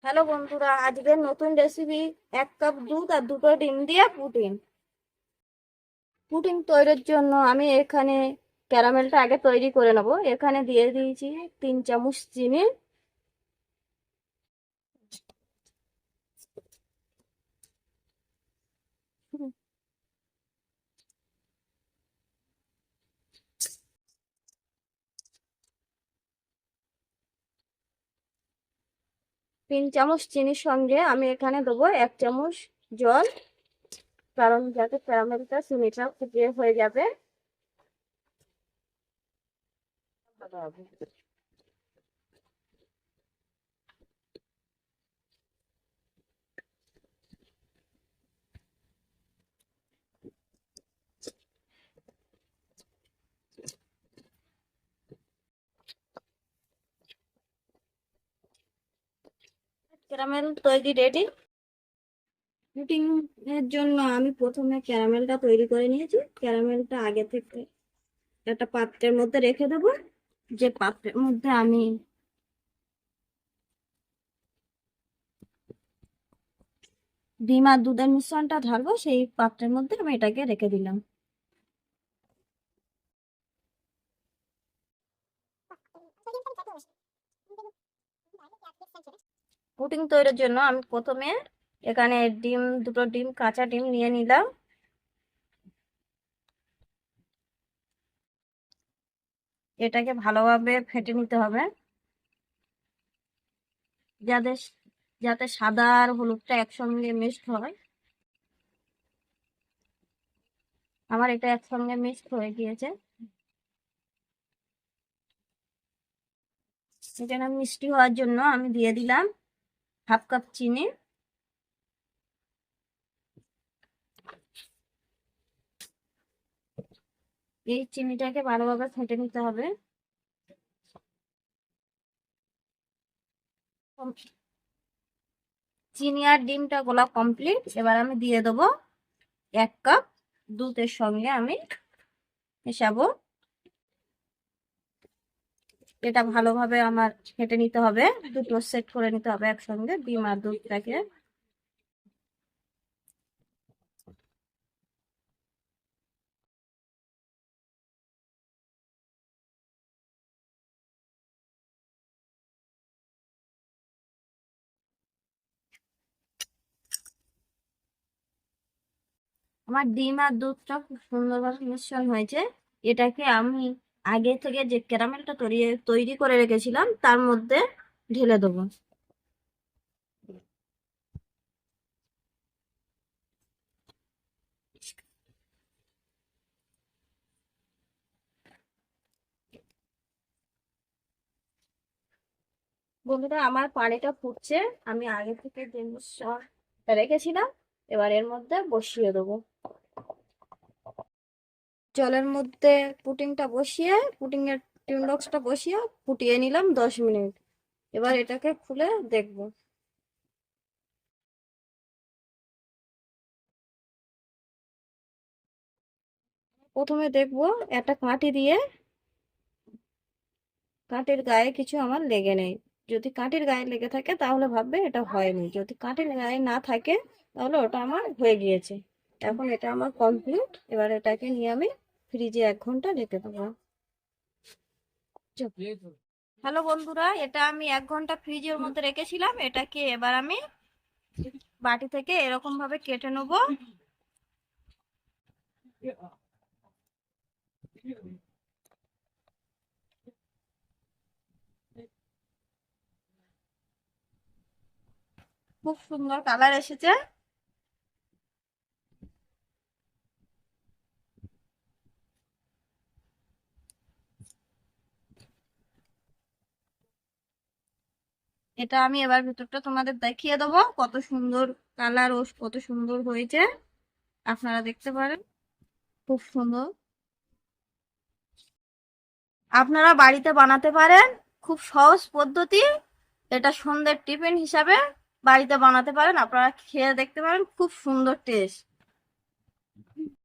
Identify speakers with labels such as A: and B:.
A: Hello বন্ধুরা, আজকের নতুন রেসিপি 1 কাপ দুধ আর 2টো ডিম দিয়ে পুডিং। পুডিং তৈরির জন্য আমি এখানে ক্যারামেলটা আগে তৈরি করে নেব। এখানে দিয়ে দিয়েছি 3 চামচ চিনি। 3 চামচ চিনির সঙ্গে আমি এখানে দেবো 1 চামচ জল, কারণ যাতে ক্যারামেলটা চিনিটা ফুটিয়ে হয়ে যাবে। ক্যারামেল তৈরি রেডি। পুডিং এর জন্য আমি প্রথমে ক্যারামেলটা তৈরি করে নিয়েছি। ক্যারামেলটা আগে থেকে একটা পাত্রের মধ্যে রেখে দেবো। যে পাত্রের মধ্যে আমি ডিম আর দুধের মিশ্রণটা ঢালবো, সেই পাত্রের মধ্যে আমি এটাকে রেখে দিলাম। পুডিং তৈরির জন্য আমি প্রথমে এখানে দুটো ডিম, কাঁচা ডিম নিয়ে নিলাম। এটাকে ভালোভাবে ফেটে নিতে হবে, যাতে যাতে সাদা আর হলুদটা একসঙ্গে মিক্সড হয়। আমার এটা একসঙ্গে মিক্সড হয়ে গিয়েছে। এখানে মিষ্টি হওয়ার জন্য আমি দিয়ে দিলাম 1/2 কাপ চিনি। এই চিনিটাকে ভালোভাবে ফেটে নিতে হবে। চিনি আর ডিমটা গোলা কমপ্লিট। এবার আমি দিয়ে দেবো 1 কাপ দুধের সঙ্গে আমি মেশাবো। এটা ভালোভাবে আমার ফেটে নিতে হবে, দুটো সেট করে নিতে হবে একসঙ্গে, ডিম আর দুধটাকে। আমার ডিম আর দুধটা খুব সুন্দরভাবে মিশ্রণ হয়েছে। এটাকে আমি আগে থেকে যে ক্যারামেলটা তৈরি তৈরি করে রেখেছিলাম তার মধ্যে ঢেলে দেবো। বন্ধুরা, আমার পানিটা ফুটছে। আমি আগে থেকে যে মিশ্রণটা রেখেছিলাম এবার এর মধ্যে বসিয়ে দেবো। জলের মধ্যে পুডিংটা বসিয়ে, পুডিং এর টিন বক্সটা বসিয়ে ফুটিয়ে নিলাম 10 মিনিট। এবার এটাকে খুলে দেখবো। প্রথমে দেখবো একটা কাঠি দিয়ে কাঠের গায়ে কিছু আমার লেগে নেই। যদি কাঠের গায়ে লেগে থাকে তাহলে ভাববে এটা হয়নি, যদি কাঠের গায়ে না থাকে তাহলে ওটা আমার হয়ে গিয়েছে। এখন এটা আমার কমপ্লিট। এবার এটাকে নিয়ে আমি ফ্রিজে 1 ঘন্টা রেখে দেবো। হ্যালো বন্ধুরা, এটা আমি 1 ঘন্টা ফ্রিজের মধ্যে রেখেছিলাম। এটাকে এবার আমি বাটি থেকে এরকম ভাবে কেটে নেবো। খুব সুন্দর কালার এসেছে। এটা আমি এবার ভিতরটা তোমাদের দেখিয়ে দেবো কত সুন্দর কালার ও কত সুন্দর হয়েছে। আপনারা দেখতে পারেন, খুব সুন্দর। আপনারা বাড়িতে বানাতে পারেন, খুব সহজ পদ্ধতি। এটা সন্ধ্যের টিফিন হিসাবে বাড়িতে বানাতে পারেন, আপনারা খেয়ে দেখতে পারেন, খুব সুন্দর টেস্ট।